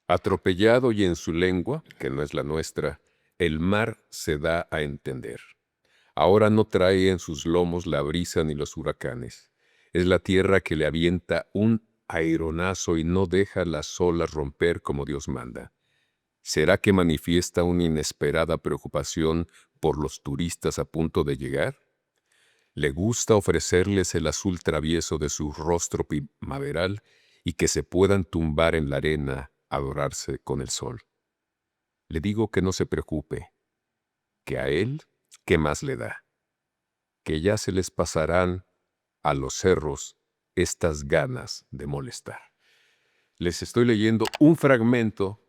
Atropellado y en su lengua, que no es la nuestra, el mar se da a entender. Ahora no trae en sus lomos la brisa ni los huracanes. Es la tierra que le avienta un aeronazo y no deja las olas romper como Dios manda. ¿Será que manifiesta una inesperada preocupación por los turistas a punto de llegar? Le gusta ofrecerles el azul travieso de su rostro primaveral y que se puedan tumbar en la arena a adorarse con el sol. Le digo que no se preocupe, que a él, ¿qué más le da? Que ya se les pasarán a los cerros estas ganas de molestar. Les estoy leyendo un fragmento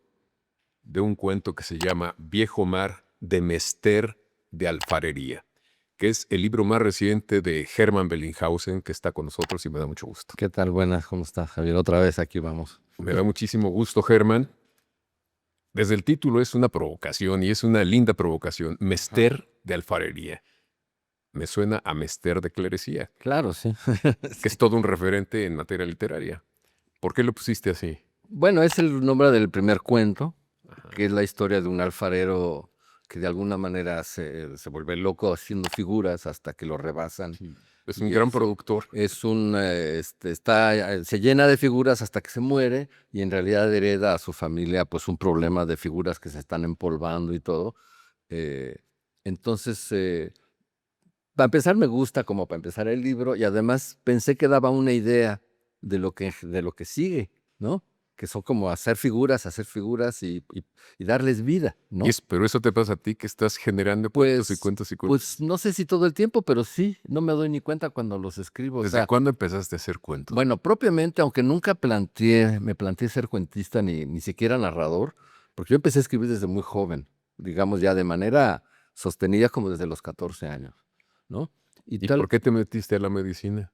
de un cuento que se llama Viejo Mar de Mester de Alfarería, que es el libro más reciente de Hermann Bellinghausen, que está con nosotros y me da mucho gusto. ¿Qué tal? Buenas, ¿cómo estás, Javier? Otra vez aquí vamos. Me da muchísimo gusto, Hermann. Desde el título es una provocación y es una linda provocación. Mester de Alfarería. Me suena a Mester de Clerecía, Claro, sí. que es todo un referente en materia literaria. ¿Por qué lo pusiste así? Bueno, es el nombre del primer cuento, Ajá. que es la historia de un alfarero que de alguna manera se vuelve loco haciendo figuras hasta que lo rebasan. Sí. Es Y un gran productor. se llena de figuras hasta que se muere y en realidad hereda a su familia pues un problema de figuras que se están empolvando y todo. Eh, entonces, para empezar me gusta como para empezar el libro y además pensé que daba una idea de lo que sigue, ¿no? Que son como hacer figuras y darles vida, ¿no? Pero eso te pasa a ti, que estás generando cuentos y Pues, cuentos y cuentos. pues no sé si todo el tiempo, pero sí, no me doy ni cuenta cuando los escribo. O ¿Desde sea, cuándo empezaste a hacer cuentos? bueno, propiamente, aunque nunca me planteé ser cuentista ni siquiera narrador, porque yo empecé a escribir desde muy joven, digamos ya de manera sostenida como desde los 14 años, ¿no? Y ¿Y tal, por qué te metiste a la medicina?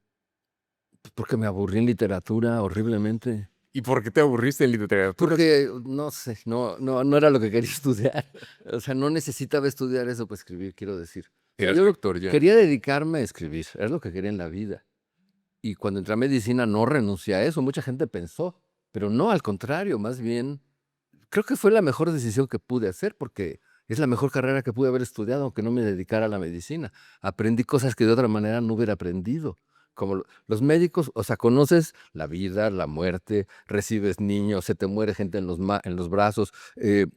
porque me aburrí en literatura horriblemente. ¿Y por qué te aburriste en literatura? Porque, no sé, no era lo que quería estudiar. O sea, no necesitaba estudiar eso para escribir, quiero decir. O sea, Eras yo doctor ya. quería dedicarme a escribir, es lo que quería en la vida. Y cuando entré a medicina no renuncié a eso, mucha gente pensó, pero no, al contrario, más bien, creo que fue la mejor decisión que pude hacer porque es la mejor carrera que pude haber estudiado, aunque no me dedicara a la medicina. Aprendí cosas que de otra manera no hubiera aprendido. Como los médicos, o sea, conoces la vida, la muerte, recibes niños, se te muere gente en los brazos,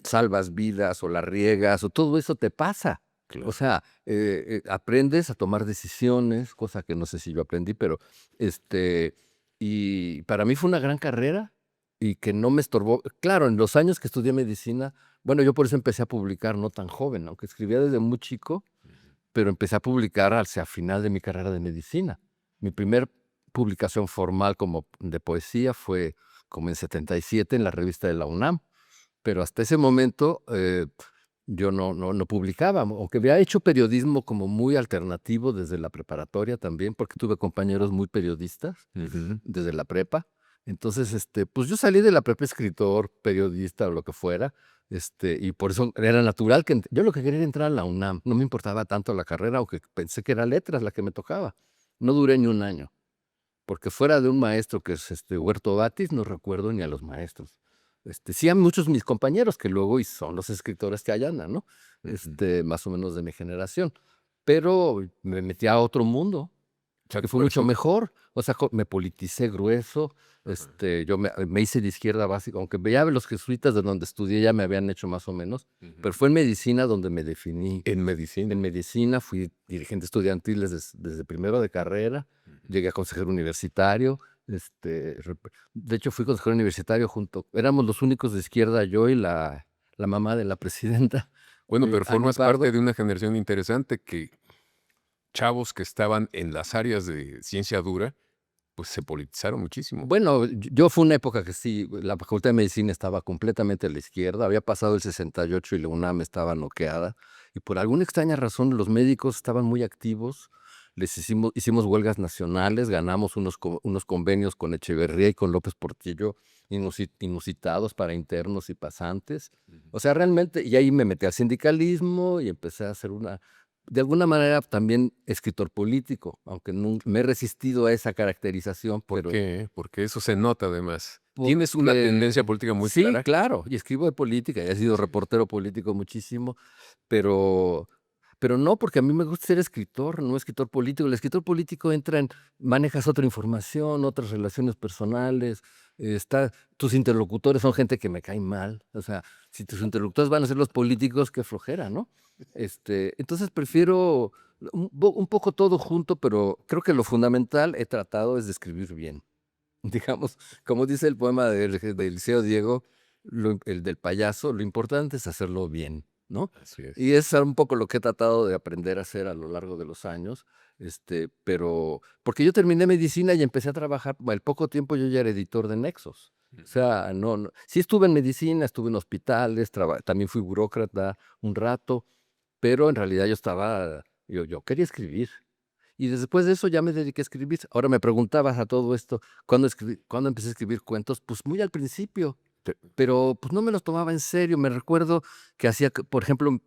salvas vidas o la riegas, o todo eso te pasa. O Claro. sea, aprendes a tomar decisiones, cosa que no sé si yo aprendí, pero y para mí fue una gran carrera y que no me estorbó. Claro, en los años que estudié medicina, bueno, yo por eso empecé a publicar no tan joven, aunque escribía desde muy chico, pero empecé a publicar hacia final de mi carrera de medicina. Mi primer publicación formal como de poesía fue como en 77 en la revista de la UNAM, pero hasta ese momento yo no publicaba, aunque había hecho periodismo como muy alternativo desde la preparatoria también, porque tuve compañeros muy periodistas desde la prepa. Entonces, pues yo salí de la prepa escritor, periodista o lo que fuera, y por eso era natural que yo lo que quería era entrar a la UNAM, no me importaba tanto la carrera, aunque pensé que era letras la que me tocaba. No duré ni un año, porque fuera de un maestro que es Huerto Batis, no recuerdo ni a los maestros. Sí a muchos mis compañeros que luego y son los escritores que allá andan, ¿no? Más o menos de mi generación. Pero me metí a otro mundo O sea, que fue por mucho eso. mejor. O sea, me politicé grueso. Ajá. Yo me hice de izquierda básica, aunque veía los jesuitas de donde estudié ya me habían hecho más o menos, pero fue en medicina donde me definí. En medicina. En medicina fui dirigente estudiantil desde primero de carrera, llegué a consejero universitario, de hecho fui consejero universitario éramos los únicos de izquierda, yo y la mamá de la presidenta, Bueno, pero Ani formas parte Pardo. de una generación interesante que chavos que estaban en las áreas de ciencia dura, pues se politizaron muchísimo. Bueno, yo fue una época que sí, la Facultad de Medicina estaba completamente a la izquierda, había pasado el 68 y la UNAM estaba noqueada, y por alguna extraña razón los médicos estaban muy activos, hicimos huelgas nacionales, ganamos unos convenios con Echeverría y con López Portillo inusitados para internos y pasantes. O sea, realmente, y ahí me metí al sindicalismo y empecé a hacer de alguna manera también escritor político, aunque me he resistido a esa caracterización, ¿Por pero qué? Porque eso se nota además. ¿Tienes una tendencia política muy sí, clara? claro, y escribo de política, y he sido Sí. reportero político muchísimo, pero no, porque a mí me gusta ser escritor, no escritor político. El escritor político entra en manejas otra información, otras relaciones personales, tus interlocutores son gente que me cae mal, o sea, si tus interlocutores van a ser los políticos, qué flojera, ¿no? Entonces prefiero un poco todo junto, pero creo que lo fundamental he tratado es de escribir bien. Digamos, como dice el poema del Liceo Diego, el del payaso, lo importante es hacerlo bien, ¿no? Así es. Y es un poco lo que he tratado de aprender a hacer a lo largo de los años, pero porque yo terminé medicina y empecé a trabajar, al poco tiempo yo ya era editor de Nexos. O sea, sí estuve en medicina, estuve en hospitales, también fui burócrata un rato, pero en realidad yo quería escribir. Y después de eso ya me dediqué a escribir. Ahora me preguntabas a todo esto, ¿cuándo empecé a escribir cuentos? Pues muy al principio, pero pues no me los tomaba en serio. Me recuerdo que por ejemplo,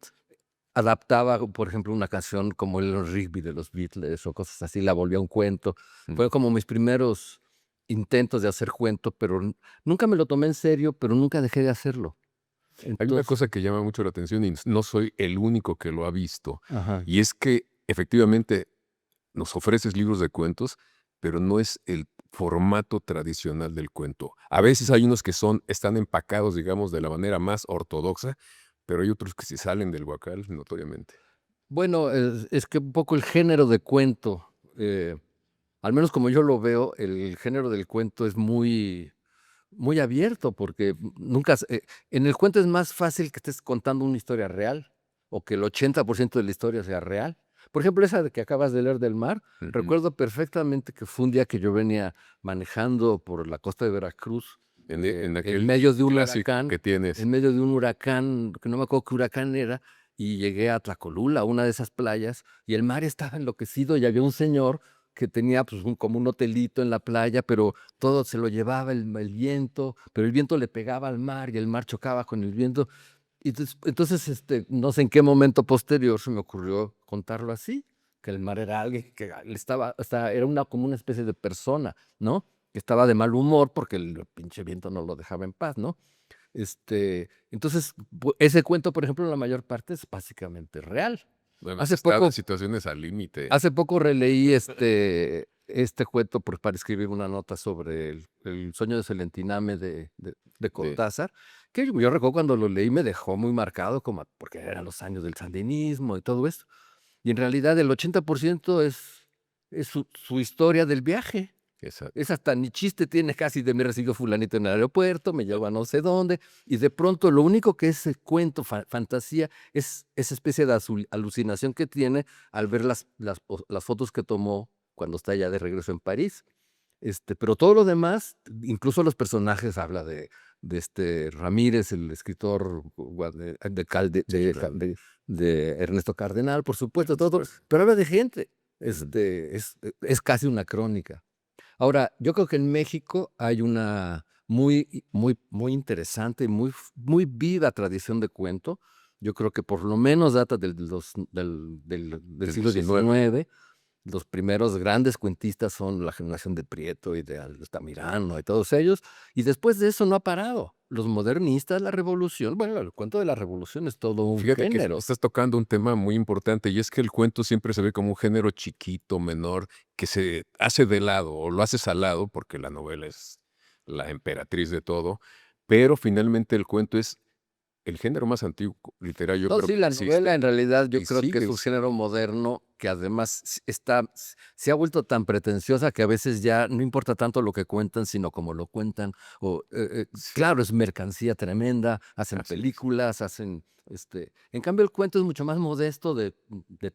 adaptaba, por ejemplo, una canción como el Rigby de los Beatles o cosas así, la volvía un cuento. Fue como mis primeros intentos de hacer cuento, pero nunca me lo tomé en serio, pero nunca dejé de hacerlo. Hay una Entonces, cosa que llama mucho la atención y no soy el único que lo ha visto, ajá. y es que efectivamente nos ofreces libros de cuentos, pero no es el formato tradicional del cuento. A veces hay unos que están empacados, digamos, de la manera más ortodoxa, pero hay otros que se salen del huacal notoriamente. Bueno, es que un poco el género de cuento, al menos como yo lo veo, el género del cuento es muy, muy abierto, porque en el cuento es más fácil que estés contando una historia real o que el 80% de la historia sea real. Por ejemplo, esa de que acabas de leer del mar, Ujú. recuerdo perfectamente que fue un día que yo venía manejando por la costa de Veracruz, En en aquel medio de un clásico huracán, que tienes. que no me acuerdo qué huracán era, y llegué a Tlacolula, una de esas playas, y el mar estaba enloquecido y había un señor que tenía pues, como un hotelito en la playa, pero todo se lo llevaba el viento, pero el viento le pegaba al mar y el mar chocaba con el viento. Y entonces, no sé en qué momento posterior se me ocurrió contarlo así, que el mar era alguien que o sea, era como una especie de persona, ¿no? Que estaba de mal humor porque el pinche viento no lo dejaba en paz, ¿no? Entonces, ese cuento, por ejemplo, la mayor parte es básicamente real. Además, Hace estaba en poco, situaciones al límite. hace poco releí este cuento para escribir una nota sobre el sueño de Celentiname de De, Cortázar, que yo recuerdo cuando lo leí me dejó muy marcado, porque eran los años del sandinismo y todo esto. Y en realidad el 80% es su historia del viaje. esa- Es hasta ni chiste tiene casi de me recibió fulanito en el aeropuerto, me llevó a no sé dónde, y de pronto lo único que es cuento, fantasía, es esa especie de alucinación que tiene al ver las fotos que tomó cuando está ya de regreso en París. Pero todo lo demás, incluso los personajes, habla de Ramírez, el escritor de, Calde- sí, de, claro. de Ernesto Cardenal, por supuesto, Por todo, supuesto. pero habla de gente. Ujú. Es casi una crónica. Ahora, yo creo que en México hay una muy interesante y muy viva tradición de cuento. Yo creo que por lo menos data del Del siglo 19. XIX. Los primeros grandes cuentistas son la generación de Prieto y de Altamirano y todos ellos. Y después de eso no ha parado. Los modernistas, la revolución, bueno, el cuento de la revolución es todo un Fíjate que género. estás tocando un tema muy importante y es que el cuento siempre se ve como un género chiquito, menor, que se hace de lado o lo haces al lado porque la novela es la emperatriz de todo, pero finalmente el cuento es el género más antiguo literario, yo No, creo sí, que la existe novela en realidad yo y creo que es sigue. un género moderno que además se ha vuelto tan pretenciosa que a veces ya no importa tanto lo que cuentan, sino cómo lo cuentan. Sí, Claro, es mercancía tremenda, hacen así es. películas, En cambio, el cuento es mucho más modesto de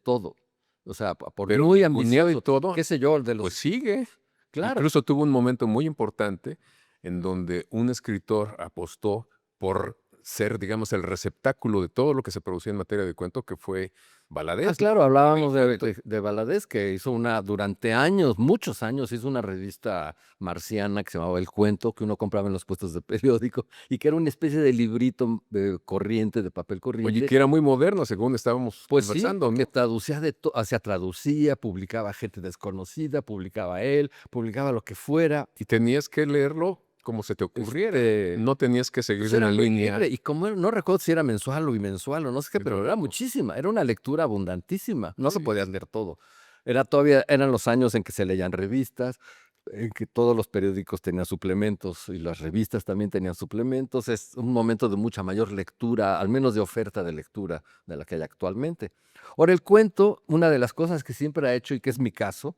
todo. O sea, por Pero muy cuñado y ambicioso, todo, qué sé yo, pues sigue. Claro. Incluso tuvo un momento muy importante en donde un escritor apostó por ser, digamos, el receptáculo de todo lo que se producía en materia de cuento, que fue Valadez, ¿no? Claro, hablábamos de Valadez, que hizo durante años, muchos años, hizo una revista marciana que se llamaba El Cuento, que uno compraba en los puestos de periódico, y que era una especie de librito corriente, de papel Oye, corriente. que era muy moderno, según estábamos Pues sí, conversando, que ¿no? traducía traducía, publicaba gente desconocida, publicaba él, publicaba lo que fuera. Y tenías que leerlo como se te ocurriera. No tenías que seguir Pues una era muy línea. libre, y como no recuerdo si era mensual o bimensual o no sé qué, Desde pero era luego. muchísima, era una lectura abundantísima, no se Sí. podía leer todo. Eran los años en que se leían revistas, en que todos los periódicos tenían suplementos y las revistas también tenían suplementos. Es un momento de mucha mayor lectura, al menos de oferta de lectura de la que hay actualmente. Ahora, el cuento, una de las cosas que siempre ha hecho y que es mi caso,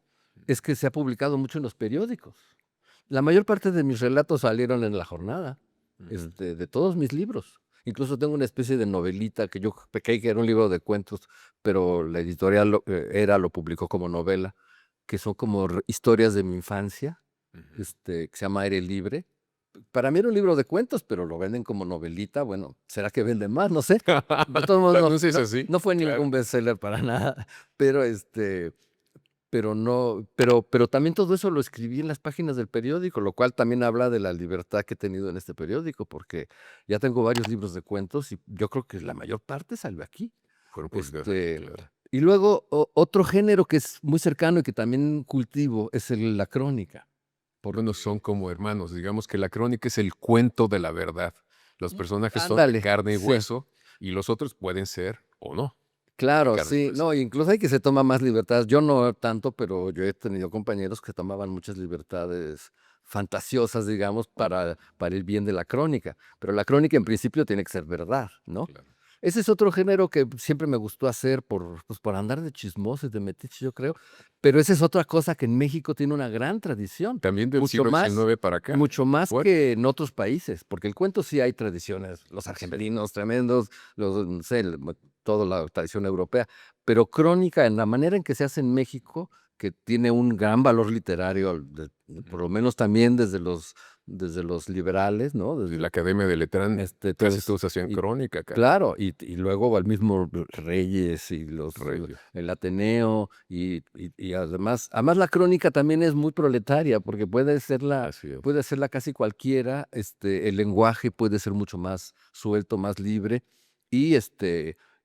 es que se ha publicado mucho en los periódicos. La mayor parte de mis relatos salieron en La Jornada, Ujú. de todos mis libros. Incluso tengo una especie de novelita que yo creí que era un libro de cuentos, pero la editorial lo publicó como novela, que son como historias de mi infancia, Ujú. que se llama Aire Libre. Para mí era un libro de cuentos, pero lo venden como novelita. Bueno, ¿será que vende más? No sé. De todos modos, Lo anuncias así, no fue claro. ningún bestseller para nada, pero pero no, pero también todo eso lo escribí en las páginas del periódico, lo cual también habla de la libertad que he tenido en este periódico, porque ya tengo varios libros de cuentos y yo creo que la mayor parte salió aquí. Fueron publicados aquí, claro. Y luego otro género que es muy cercano y que también cultivo es la crónica. Bueno, son como hermanos. Digamos que la crónica es el cuento de la verdad. Los personajes son de Ándale, carne y sí. hueso y los otros pueden ser o no. Claro, Carne y sí, hueso. no, incluso hay que se toma más libertades. Yo no tanto, pero yo he tenido compañeros que tomaban muchas libertades fantasiosas, digamos, para el bien de la crónica. Pero la crónica en principio tiene que ser verdad, ¿no? Claro. Ese es otro género que siempre me gustó hacer por andar de chismoso y de metiche, yo creo. Pero esa es otra cosa que en México tiene una gran tradición, También del siglo XIX para acá. mucho más Fuerte. que en otros países, porque el cuento sí hay tradiciones, los Sí. argentinos tremendos, no sé, toda la tradición europea, pero crónica, en la manera en que se hace en México, que tiene un gran valor literario, por lo menos también desde los liberales, ¿no? De la Academia de Letrán, casi Entonces, todos hacían y crónica acá. claro, y luego al mismo Reyes y Reyes. el Ateneo, y además la crónica también es muy proletaria, porque Así es. puede serla casi cualquiera. El lenguaje puede ser mucho más suelto, más libre, y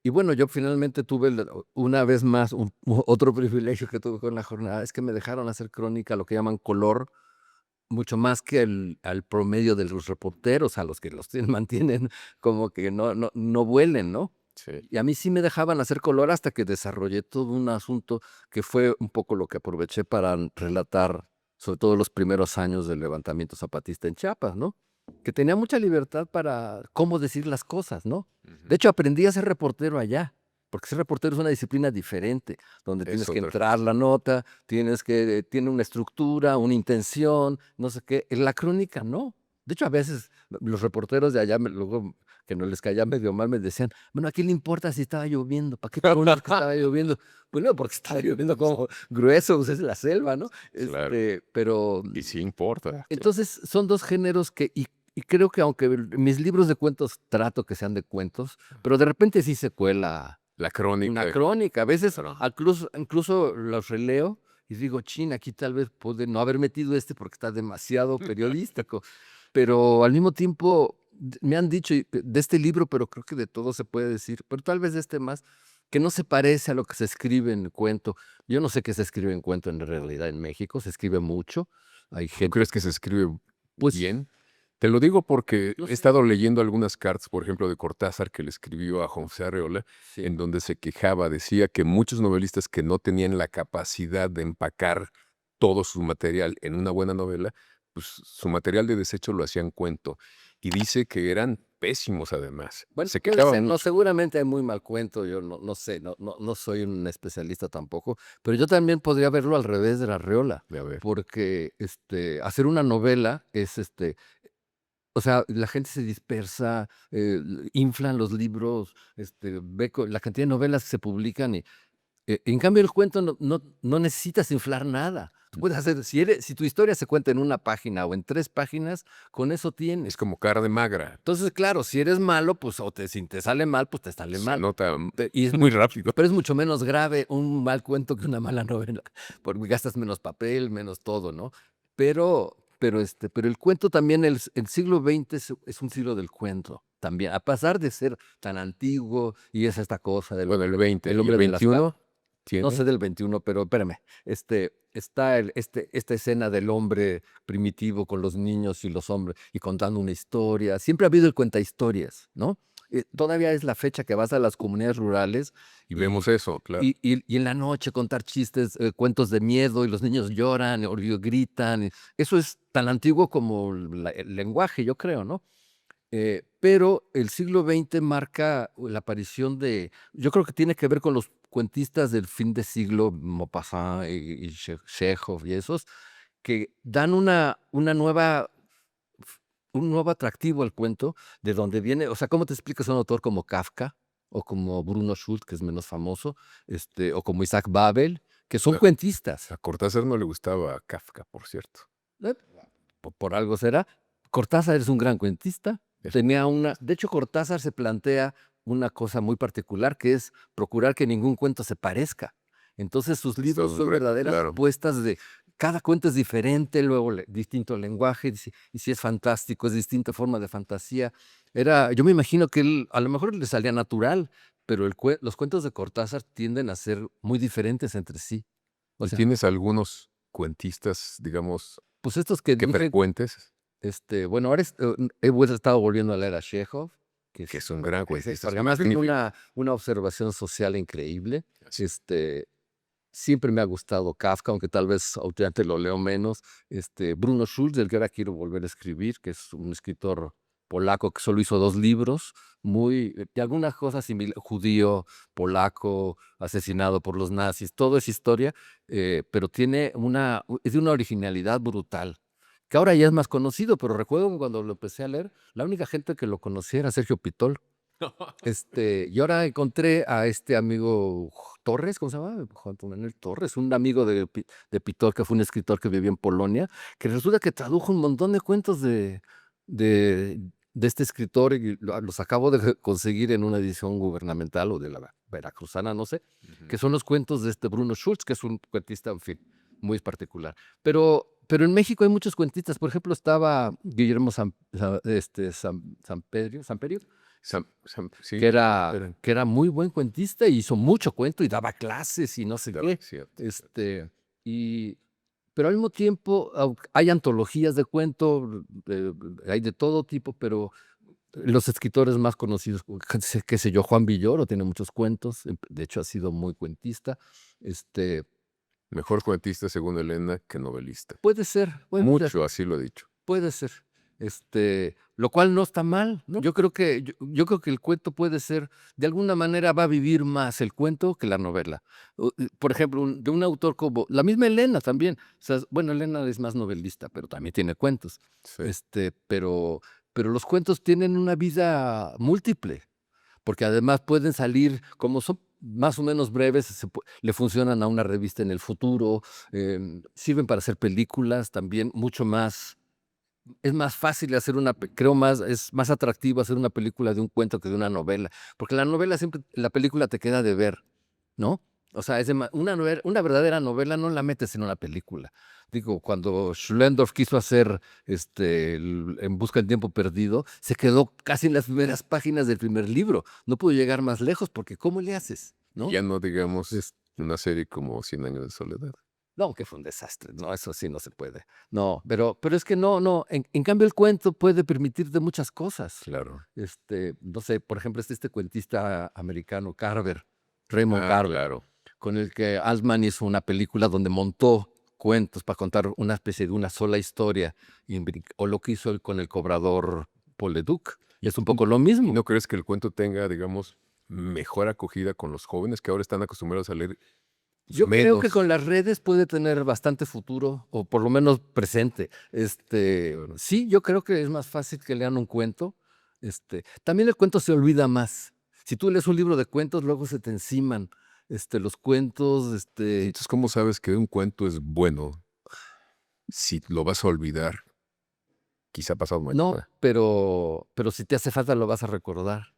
y bueno, yo finalmente tuve una vez más otro privilegio que tuve con la jornada, es que me dejaron hacer crónica, lo que llaman color, mucho más que al promedio de los reporteros, a los que los mantienen como que no vuelen, ¿no? Sí. Y a mí sí me dejaban hacer color hasta que desarrollé todo un asunto que fue un poco lo que aproveché para relatar, sobre todo los primeros años del levantamiento zapatista en Chiapas, ¿no? Que tenía mucha libertad para cómo decir las cosas, ¿no? Ujú. De hecho, aprendí a ser reportero allá, porque ser reportero es una disciplina diferente, donde tienes Es que otra entrar la nota, tiene una estructura, una intención, no sé qué. En la crónica no. De hecho, a veces los reporteros de allá, luego que no les caía medio mal, me decían, bueno, ¿a quién le importa si estaba lloviendo? ¿Para qué pones que estaba lloviendo? Pues no, porque estaba lloviendo como grueso, pues es la selva, ¿no? Claro. Pero Y sí importa. entonces son dos géneros y creo que aunque mis libros de cuentos trato que sean de cuentos, pero de repente sí se cuela La una crónica. crónica. A veces Claro. incluso los releo y digo, chin, aquí tal vez puede no haber metido porque está demasiado periodístico. Pero al mismo tiempo me han dicho de este libro, pero creo que de todo se puede decir, pero tal vez de este más, que no se parece a lo que se escribe en el cuento. Yo no sé qué se escribe en cuento en realidad en México, se escribe mucho. Hay ¿Tú gente, crees que se escribe pues, bien? Te lo digo porque no he sé. estado leyendo algunas cartas, por ejemplo, de Cortázar, que le escribió a José Arreola, Sí. en donde se quejaba, decía que muchos novelistas que no tenían la capacidad de empacar todo su material en una buena novela, pues su material de desecho lo hacían cuento. Y dice que eran pésimos además. Bueno, Se puede quejaba ser, no, mucho. seguramente hay muy mal cuento, yo no sé, no soy un especialista tampoco, pero yo también podría verlo al revés de la Arreola, De a ver. porque hacer una novela es o sea, la gente se dispersa, inflan los libros, la cantidad de novelas que se publican, En cambio, el cuento no necesitas inflar nada. Tú puedes hacer, si tu historia se cuenta en una página o en 3 páginas, con eso Es tienes. como carne magra. Entonces, claro, si eres malo, pues si te sale mal, pues te sale Se mal. nota Y es muy rápido. Pero es mucho menos grave un mal cuento que una mala novela, porque gastas menos papel, menos todo, ¿no? Pero el cuento también, el siglo XX es un siglo del cuento también, a pesar de ser tan antiguo y es esta cosa del Bueno, el 20. el ¿Y el hombre de las 21 no sé tiene? del 21, pero espérame, está esta escena del hombre primitivo con los niños y los hombres y contando una historia. Siempre ha habido el cuentahistorias, ¿no? Todavía es la fecha que vas a las comunidades rurales Y vemos eso, claro. y en la noche contar chistes, cuentos de miedo y los niños lloran o gritan. Eso es tan antiguo como el lenguaje, yo creo, ¿no? Pero el siglo XX marca la aparición yo creo que tiene que ver con los cuentistas del fin de siglo, Maupassant y Chekhov y esos, que dan un nuevo atractivo al cuento, de donde viene, o sea, ¿cómo te explicas a un autor como Kafka o como Bruno Schulz, que es menos famoso, o como Isaac Babel, que son A cuentistas? a Cortázar no le gustaba Kafka, por cierto. Eh, por algo será. Cortázar es un gran cuentista. De hecho, Cortázar se plantea una cosa muy particular, que es procurar que ningún cuento se parezca. Entonces, sus libros Son son verdaderas claro. apuestas de cada cuento es diferente, luego distinto lenguaje, y si es fantástico, es distinta forma de fantasía. Yo me imagino que él, a lo mejor le salía natural, pero los cuentos de Cortázar tienden a ser muy diferentes entre sí. O ¿Y sea, tienes algunos cuentistas, digamos, pues estos que que dije, frecuentes? bueno, ahora estado volviendo a leer a Chekhov, Que es un gran cuentista, porque es además tiene magnífico. una observación social increíble. Así. Siempre me ha gustado Kafka, aunque tal vez últimamente lo leo menos. Bruno Schulz, del que ahora quiero volver a escribir, que es un escritor polaco que solo hizo 2 libros, y algunas cosas similares, judío, polaco, asesinado por los nazis, todo es historia, pero es de una originalidad brutal, que ahora ya es más conocido, pero recuerdo que cuando lo empecé a leer, la única gente que lo conocía era Sergio Pitol. Y ahora encontré a este amigo Torres, ¿cómo se llama? Juan Manuel Torres, un amigo de Pitol, que fue un escritor que vivió en Polonia, que resulta que tradujo un montón de cuentos de, de este escritor y los acabo de conseguir en una edición gubernamental o de la veracruzana, no sé, que son los cuentos de este Bruno Schulz, que es un cuentista, en fin, muy particular. Pero en México hay muchos cuentistas. Por ejemplo, estaba Guillermo Samperio, Sí, que era, eran que era muy buen cuentista y hizo mucho cuento y daba clases y no sé qué. cierto. Y, pero al mismo tiempo hay antologías de cuento, hay de todo tipo, pero los escritores más conocidos, qué sé yo, Juan Villoro tiene muchos cuentos, de hecho ha sido muy cuentista. Mejor cuentista, según Elena, que novelista. Puede ser, Mucho, así lo he dicho. puede ser. Lo cual no está mal, ¿no? Yo creo que el cuento puede ser, de alguna manera va a vivir más el cuento que la novela. Por ejemplo, de un autor como la misma Elena también. O sea, bueno, Elena es más novelista, pero también tiene cuentos. Sí. Pero los cuentos tienen una vida múltiple, porque además pueden salir, como son más o menos breves, le funcionan a una revista en el futuro, sirven para hacer películas también, mucho más. Es más fácil hacer es más atractivo hacer una película de un cuento que de una novela, porque la película te queda de ver, ¿no? O sea, una verdadera novela no la metes en una película. Digo, cuando Schlendorf quiso hacer En busca del tiempo perdido, se quedó casi en las primeras páginas del primer libro. No pudo llegar más lejos porque ¿cómo le haces? ¿No? Ya no digamos una serie como 100 años de soledad. No, que fue un desastre. No, eso sí no se puede. No, pero es que no. En cambio, el cuento puede permitirte muchas cosas. Claro. No sé, por ejemplo, este cuentista americano, Raymond Carver, Claro. con el que Altman hizo una película donde montó cuentos para contar una especie de una sola historia, o lo que hizo él con el cobrador Paul Leduc. Y es un poco lo ¿Y mismo. no crees que el cuento tenga, digamos, mejor acogida con los jóvenes que ahora están acostumbrados a leer Yo creo que menos? con las redes puede tener bastante futuro, o por lo menos presente. Sí, yo creo que es más fácil que lean un cuento. También el cuento se olvida más. Si tú lees un libro de cuentos, luego se te enciman. los cuentos, Entonces, ¿cómo sabes que un cuento es bueno si lo vas a olvidar? Quizá pasado no, mañana. pero si te hace falta lo vas a recordar.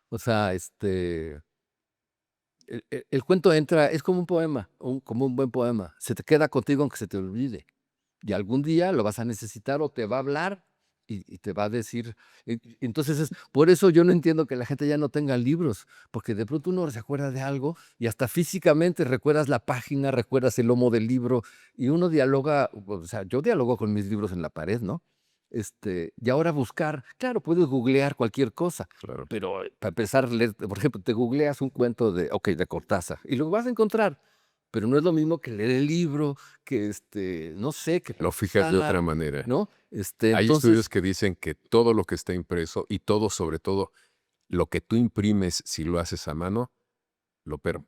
O sea, el cuento entra, es como un poema, como un buen poema. Se te queda contigo aunque se te olvide. Y algún día lo vas a necesitar o te va a hablar y te va a decir. Entonces, por eso yo no entiendo que la gente ya no tenga libros, porque de pronto uno se acuerda de algo y hasta físicamente recuerdas la página, recuerdas el lomo del libro y uno dialoga, o sea, yo dialogo con mis libros en la pared, ¿no? Y ahora buscar, claro, puedes googlear cualquier cosa, Claro. pero para empezar, por ejemplo, te googleas un cuento de Cortázar y lo vas a encontrar, pero no es lo mismo que leer el libro, que no sé, que Lo fijas de otra pensar, manera. ¿no? Hay estudios Entonces, que dicen que todo lo que está impreso y todo, sobre todo, lo que tú imprimes si lo haces a mano,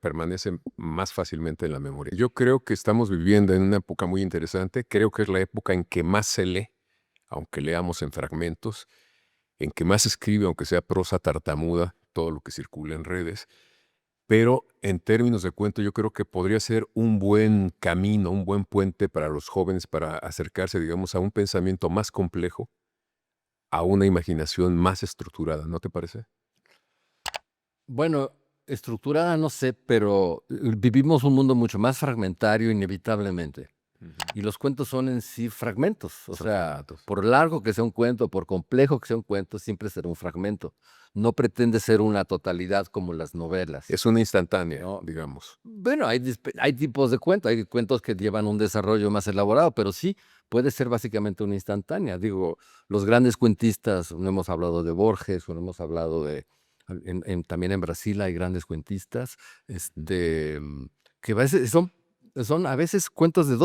permanece más fácilmente en la memoria. Yo creo que estamos viviendo en una época muy interesante. Creo que es la época en que más se lee, aunque leamos en fragmentos, en que más se escribe, aunque sea prosa tartamuda, todo lo que circula en redes. Pero en términos de cuento, yo creo que podría ser un buen camino, un buen puente para los jóvenes para acercarse, digamos, a un pensamiento más complejo, a una imaginación más estructurada, ¿no te parece? bueno, estructurada no sé, pero vivimos un mundo mucho más fragmentario inevitablemente. Y los cuentos son en sí fragmentos, o Son sea, fragmentos. por largo que sea un cuento, por complejo que sea un cuento, siempre será un fragmento. No pretende ser una totalidad como las novelas, Es una instantánea, ¿no? digamos. Bueno, hay tipos de cuentos, hay cuentos que llevan un desarrollo más elaborado, pero sí puede ser básicamente una instantánea. Digo, los grandes cuentistas, no hemos hablado de Borges, o no hemos hablado también en Brasil hay grandes cuentistas, que a veces son a veces cuentos de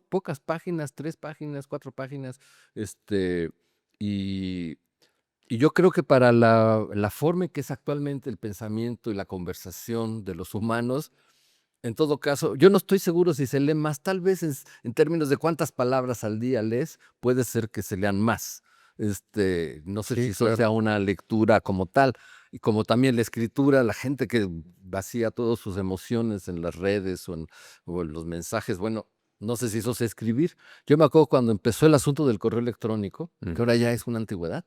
pocas páginas, 3 páginas, 4 páginas, y, y yo creo que para la forma en que es actualmente el pensamiento y la conversación de los humanos, en todo caso, yo no estoy seguro si se lee más, tal vez en términos de cuántas palabras al día lees, puede ser que se lean más. No sé si Sí, eso sea claro. una lectura como tal, y como también la escritura, la gente que vacía todas sus emociones en las redes o en los mensajes, bueno, no sé si eso es escribir. Yo me acuerdo cuando empezó el asunto del correo electrónico, que ahora ya es una antigüedad.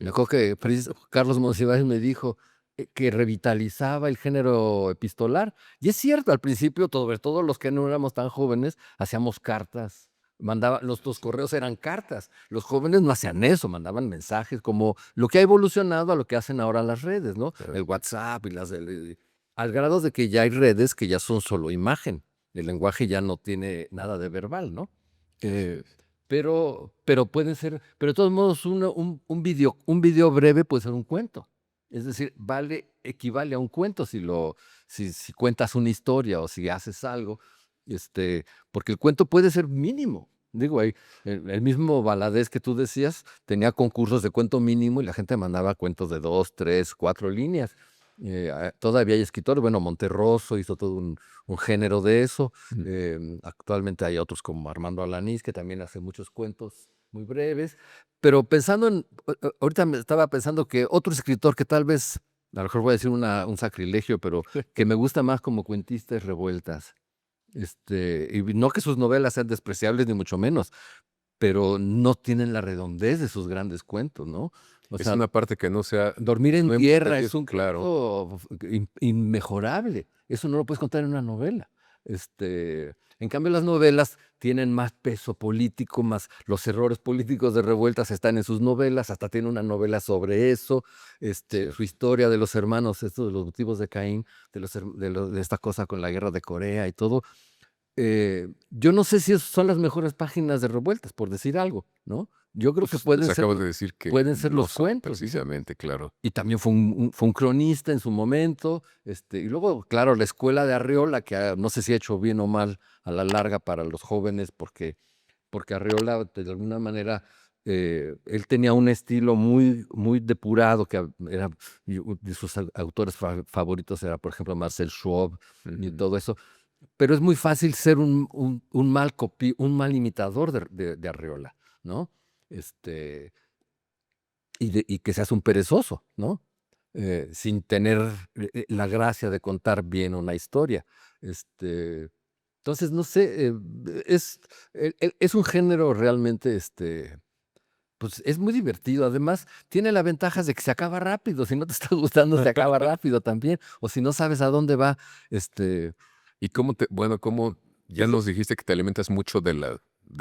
Me Sí. acuerdo que Carlos Monsiváis me dijo que revitalizaba el género epistolar. Y es cierto, al principio, sobre todo los que no éramos tan jóvenes, hacíamos cartas. Los Sí. correos eran cartas. Los jóvenes no hacían eso, mandaban mensajes, como lo que ha evolucionado a lo que hacen ahora las redes, ¿no? Claro. El WhatsApp al grado de que ya hay redes que ya son solo imagen. El lenguaje ya no tiene nada de verbal, ¿no? Así Eh, es. pero pueden ser, pero de todos modos, un video breve puede ser un cuento. Es decir, equivale a un cuento si cuentas una historia o si haces algo, porque el cuento puede ser mínimo. Digo, el mismo Valadez que tú decías tenía concursos de cuento mínimo y la gente mandaba cuentos de 2, 3, 4 líneas. Todavía hay escritores, bueno, Monterroso hizo todo un género de eso. Actualmente hay otros como Armando Alanís, que también hace muchos cuentos muy breves. Pero ahorita me estaba pensando que otro escritor que tal vez, a lo mejor voy a decir un sacrilegio, pero que me gusta más como cuentista es Revueltas. Y no que sus novelas sean despreciables, ni mucho menos, pero no tienen la redondez de sus grandes cuentos, ¿no? O Es sea, una parte que no sea, Dormir en no hemos tierra tenido, es un claro. cuento inmejorable. Eso no lo puedes contar en una novela. En cambio, las novelas tienen más peso político, más los errores políticos de Revueltas están en sus novelas, hasta tiene una novela sobre eso, Sí. su historia de los hermanos, esto de los motivos de Caín, de esta cosa con la guerra de Corea y todo. Yo no sé si esas son las mejores páginas de Revueltas, por decir algo, ¿no? Yo creo que Pues pueden les ser, acabo de decir que pueden ser no los son cuentos, ¿no? precisamente, claro. Y también fue un cronista en su momento. Y luego, claro, la escuela de Arreola, que no sé si ha hecho bien o mal a la larga para los jóvenes, porque Arreola, de alguna manera, él tenía un estilo muy, muy depurado, de sus autores favoritos era, por ejemplo, Marcel Schwab y Ujú. todo eso. Pero es muy fácil ser un mal imitador de Arreola, ¿no? Este, y que seas un perezoso, ¿no? sin tener la gracia de contar bien una historia. Entonces, no sé, es un género realmente, pues es muy divertido. Además, tiene la ventaja de que se acaba rápido. Si no te está gustando, se acaba rápido también. O si no sabes a dónde va, ¿Y cómo ya nos dijiste que te alimentas mucho de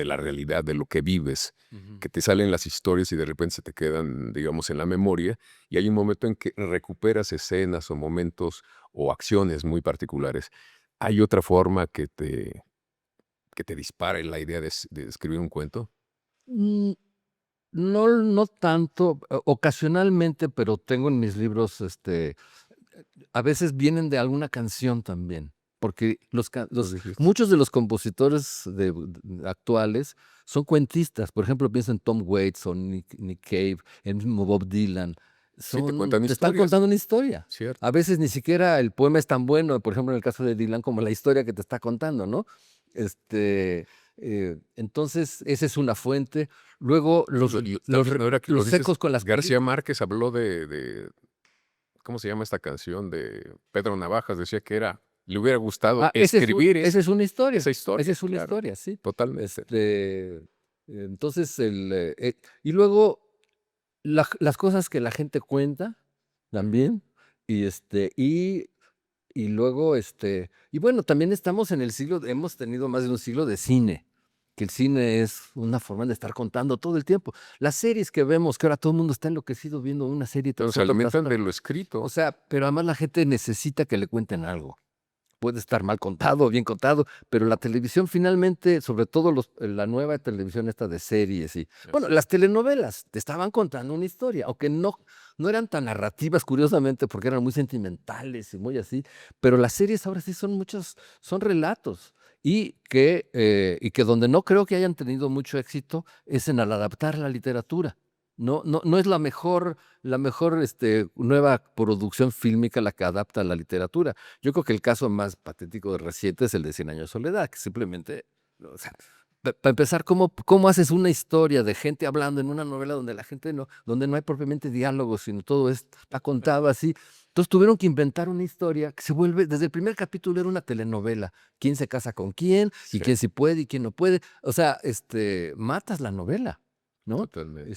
la realidad, de lo que vives, Ujú. que te salen las historias y de repente se te quedan, digamos, en la memoria, y hay un momento en que recuperas escenas o momentos o acciones muy particulares? ¿Hay otra forma que te dispare la idea de escribir un cuento? Mm, no tanto, ocasionalmente, pero tengo en mis libros, a veces vienen de alguna canción también, porque Nos dijiste. muchos de los compositores actuales son cuentistas. Por ejemplo, pienso en Tom Waits o Nick Cave, el mismo Bob Dylan. Sí, te cuentan Te están historias, contando una historia. ¿cierto? A veces ni siquiera el poema es tan bueno, por ejemplo, en el caso de Dylan, como la historia que te está contando, ¿no? Entonces, esa es una fuente. Luego, También ahora que lo los dices, ecos con las García películas. Márquez habló ¿cómo se llama esta canción? De Pedro Navajas, decía que le hubiera gustado Ah, escribir esa es una historia. esa Esa historia, es una claro, historia, sí. totalmente. Entonces, y luego las cosas que la gente cuenta también, y y luego, y bueno, también estamos en el hemos tenido más de un siglo de cine, que el cine es una forma de estar contando todo el tiempo. Las series que vemos, que ahora todo el mundo está enloquecido viendo una serie Pero tras se otra, tras alimentan otra. de lo O escrito. sea, pero además la gente necesita que le cuenten algo. Puede estar mal contado o bien contado, pero la televisión finalmente, sobre todo la nueva televisión esta de series bueno, Así las telenovelas te estaban contando una historia, aunque no eran tan narrativas, curiosamente, porque eran muy sentimentales y muy así, pero las series ahora sí son relatos y que donde no creo que hayan tenido mucho éxito es en al adaptar la literatura. No es la mejor nueva producción fílmica la que adapta a la literatura. Yo creo que el caso más patético de reciente es el de Cien años de soledad, que simplemente, o sea, para empezar, ¿cómo haces una historia de gente hablando en una novela donde donde no hay propiamente diálogos, sino todo está contado así? Entonces tuvieron que inventar una historia que se vuelve, desde el primer capítulo era una telenovela. ¿Quién se casa con quién? Y Sí, quién sí puede y quién no puede. O sea, matas la novela, ¿no? totalmente.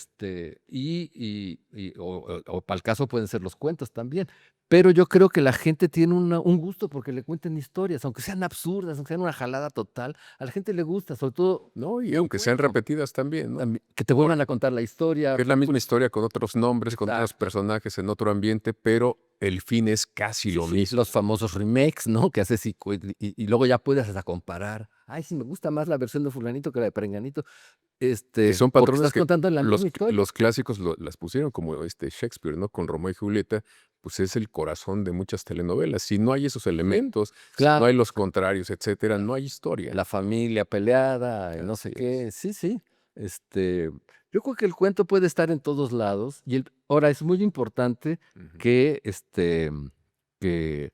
O para el caso pueden ser los cuentos también. Pero yo creo que la gente tiene un gusto porque le cuenten historias, aunque sean absurdas, aunque sean una jalada total, a la gente le gusta, sobre todo No, y un aunque sean cuento, repetidas también, ¿no? que te vuelvan a contar la historia. Que es la misma historia con otros nombres, con otros Exacto. personajes en otro ambiente, pero el fin es casi Sí, lo sí, los mismo. famosos remakes, ¿no? Que haces y luego ya puedes hasta comparar. Ay, sí, me gusta más la versión de fulanito que la de perenganito, Que son porque patrones estás que contando la los misma historia. los clásicos las pusieron, como Shakespeare, ¿no? Con Romeo y Julieta, pues es el corazón de muchas telenovelas. Si no hay esos Sí, elementos, si no claro. hay los contrarios, etcétera, no hay historia. La familia peleada, y no sé Así es. qué. Sí, sí. Yo creo que el cuento puede estar en todos lados ahora es muy importante Ujú. que, que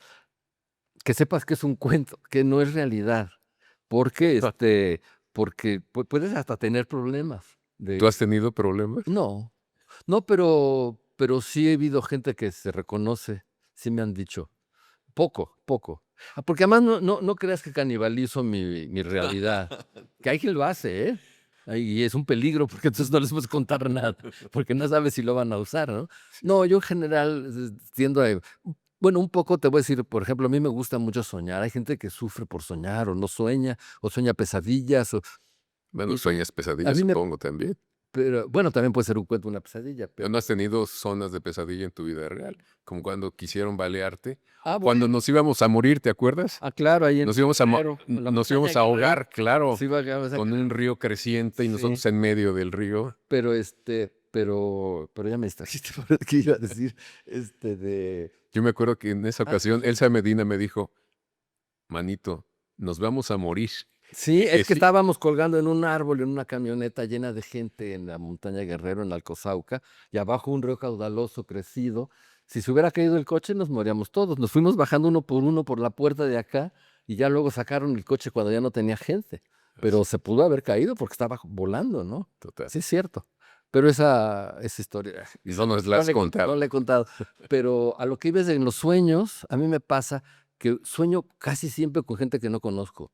que sepas que es un cuento, que no es realidad, porque, porque puedes hasta tener problemas ¿Tú has de tenido problemas? no, no, pero sí he habido gente que se reconoce, sí me han dicho. Poco, poco. Porque además no creas que canibalizo mi realidad, que hay quien lo hace, ¿eh? Y es un peligro, porque entonces no les puedes contar nada, porque no sabes si lo van a usar, ¿no? No, yo en general tiendo a bueno, un poco te voy a decir, por ejemplo, a mí me gusta mucho soñar. Hay gente que sufre por soñar, o sueña pesadillas, Bueno, y sueñas a pesadillas, mí me supongo, también. pero bueno, también puede ser un cuento, una pesadilla, ¿Pero no has tenido zonas de pesadilla en tu vida real? Como cuando quisieron balearte, o bueno. cuando nos íbamos a morir, ¿te acuerdas? Claro, ahí en Nos íbamos a mo Guerrero, en la nos montaña íbamos a Guerrero. ahogar, claro, Sí, o sea, con un río creciente y sí, nosotros en medio del río. pero, pero ya me distrajiste por lo que iba a decir, de Yo me acuerdo que en esa ocasión sí. Elsa Medina me dijo: "Manito, nos vamos a morir". Sí, Que es que sí, estábamos colgando en un árbol, en una camioneta llena de gente en la montaña Guerrero, en Alcozauca, y abajo un río caudaloso, crecido. Si se hubiera caído el coche, nos moríamos todos. Nos fuimos bajando uno por la puerta de acá, y ya luego sacaron el coche cuando ya no tenía gente. Pero así, se pudo haber caído porque estaba volando, ¿no? total. Sí, es cierto. Pero esa historia Y no nos la has no contado. la he contado. Pero a lo que ibas en los sueños, a mí me pasa que sueño casi siempre con gente que no conozco.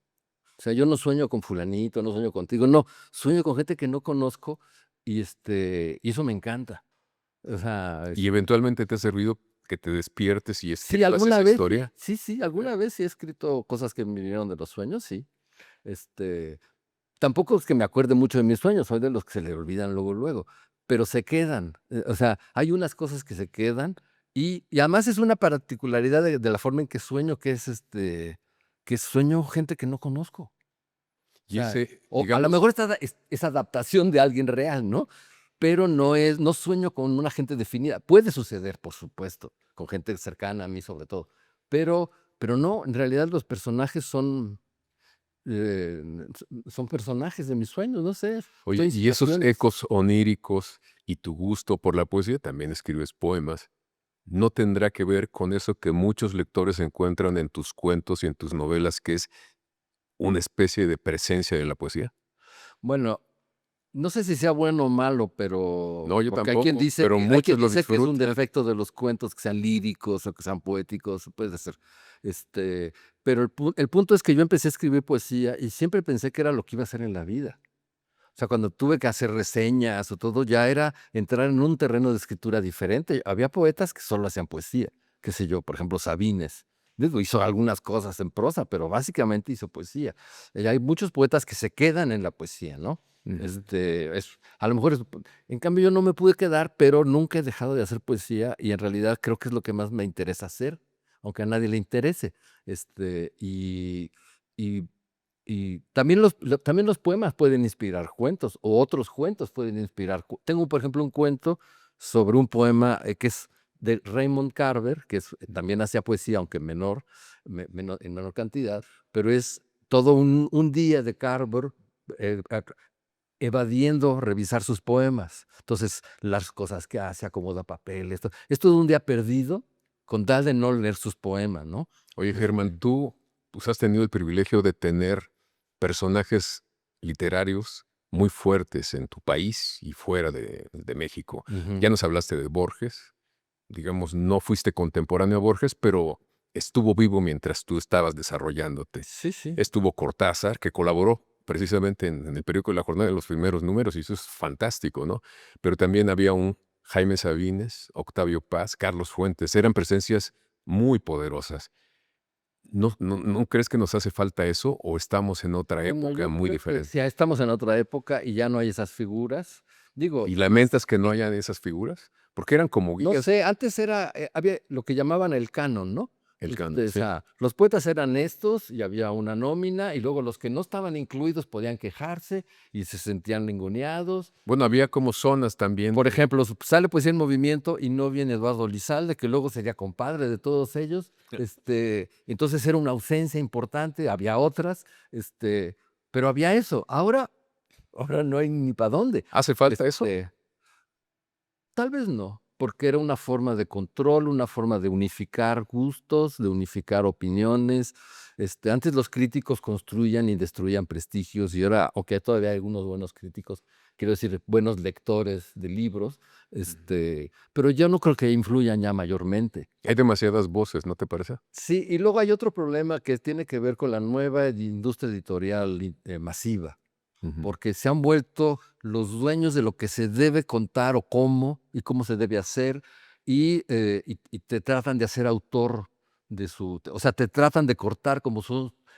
O sea, yo no sueño con fulanito, no sueño contigo, no, sueño con gente que no conozco y eso me encanta. O sea, ¿Y eventualmente te ha servido que te despiertes y sí, escribas alguna esa vez sí, historia? sí, alguna vez sí he escrito cosas que me vinieron de los sueños, sí. Este, Tampoco es que me acuerde mucho de mis sueños, soy de los que se le olvidan luego, luego, pero se quedan. O sea, hay unas cosas que se quedan y además es una particularidad de la forma en que sueño, que es que sueño gente que no conozco. O Y sea, ese, o a lo digamos, mejor es adaptación de alguien real, ¿no? Pero no sueño con una gente definida. Puede suceder, por supuesto, con gente cercana a mí sobre todo, pero, pero no, en realidad los personajes eh, son personajes de mis sueños, no sé, oye, son y esos inspiraciones. ecos oníricos y tu gusto por la poesía, también escribes poemas, ¿no tendrá que ver con eso que muchos lectores encuentran en tus cuentos y en tus novelas, que es una especie de presencia de la poesía? Bueno, no sé si sea bueno o malo, pero No, yo porque hay quien tampoco, dice pero que hay quien muchos lo dice que es un disfrutan. defecto de los cuentos que sean líricos o que sean poéticos, puede ser. Este, pero el punto es que yo empecé a escribir poesía y siempre pensé que era lo que iba a hacer en la vida. O sea, cuando tuve que hacer reseñas o todo, ya era entrar en un terreno de escritura diferente. Había poetas que solo hacían poesía, qué sé yo, por ejemplo, Sabines. Digo, hizo algunas cosas en prosa, pero básicamente hizo poesía. Y hay muchos poetas que se quedan en la poesía, ¿no? Ujú. A lo mejor en cambio yo no me pude quedar, pero nunca he dejado de hacer poesía y en realidad creo que es lo que más me interesa hacer, aunque a nadie le interese. Este, y, y y también los poemas pueden inspirar cuentos, o otros cuentos pueden inspirar. Tengo, por ejemplo, un cuento sobre un poema que es de Raymond Carver, que también hacía poesía, aunque en menor cantidad, pero es todo un día de Carver eh, a- evadiendo revisar sus poemas. Entonces, las cosas que hace, acomoda papeles, es todo un día perdido con tal de no leer sus poemas, ¿no? Oye, Germán, Este, tú pues, has tenido el privilegio de tener personajes literarios muy fuertes en tu país y fuera de México. ujú. Ya nos hablaste de Borges, digamos, no fuiste contemporáneo a Borges, pero estuvo vivo mientras tú estabas desarrollándote. Sí, sí. Estuvo Cortázar, que colaboró precisamente en el periódico de La Jornada en los primeros números, y eso es fantástico, ¿no? Pero también había un Jaime Sabines, Octavio Paz, Carlos Fuentes, eran presencias muy poderosas. ¿No crees que nos hace falta eso o estamos en otra Bueno, época yo muy creo que diferente? sí, estamos en otra época y ya no hay esas figuras. Digo, ¿Y lamentas que no hayan esas figuras? Porque eran como no guías sé, antes había lo que llamaban el canon, ¿no? el canon, O ¿sí? sea, los poetas eran estos y había una nómina y luego los que no estaban incluidos podían quejarse y se sentían ninguneados. Bueno, había como zonas también Por de ejemplo, sale Poesía en Movimiento y no viene Eduardo Lizalde, que luego sería compadre de todos ellos. Entonces era una ausencia importante, había otras, pero había eso. Ahora no hay ni para dónde. ¿hace falta eso? Este, Tal vez no, porque era una forma de control, una forma de unificar gustos, de unificar opiniones. Antes los críticos construían y destruían prestigios y ahora, aunque todavía hay algunos buenos críticos, quiero decir, buenos lectores de libros, Ujú. pero yo no creo que influyan ya mayormente. Hay demasiadas voces, ¿no te parece? Sí, y luego hay otro problema que tiene que ver con la nueva industria editorial masiva Ujú. porque se han vuelto los dueños de lo que se debe contar o cómo y cómo se debe hacer y te tratan de hacer autor o sea, te tratan de cortar como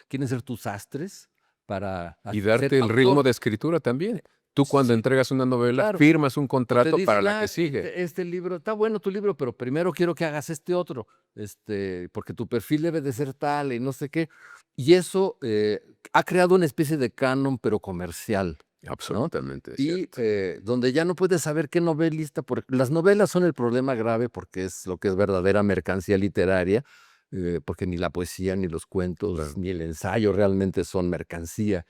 quieren ser tus astres para Y ser darte el ritmo autor. de escritura también. Tú cuando Sí, entregas una novela, claro. firmas un O te contrato para dicen, la que sigue. este libro, está bueno tu libro, pero primero quiero que hagas este otro, porque tu perfil debe de ser tal y no sé qué. Y eso ha creado una especie de canon, pero comercial, ¿no? Absolutamente Y cierto. donde ya no puedes saber qué novelista, porque las novelas son el problema grave porque es lo que es verdadera mercancía literaria, porque ni la poesía, ni los cuentos, Claro. ni el ensayo realmente son mercancía.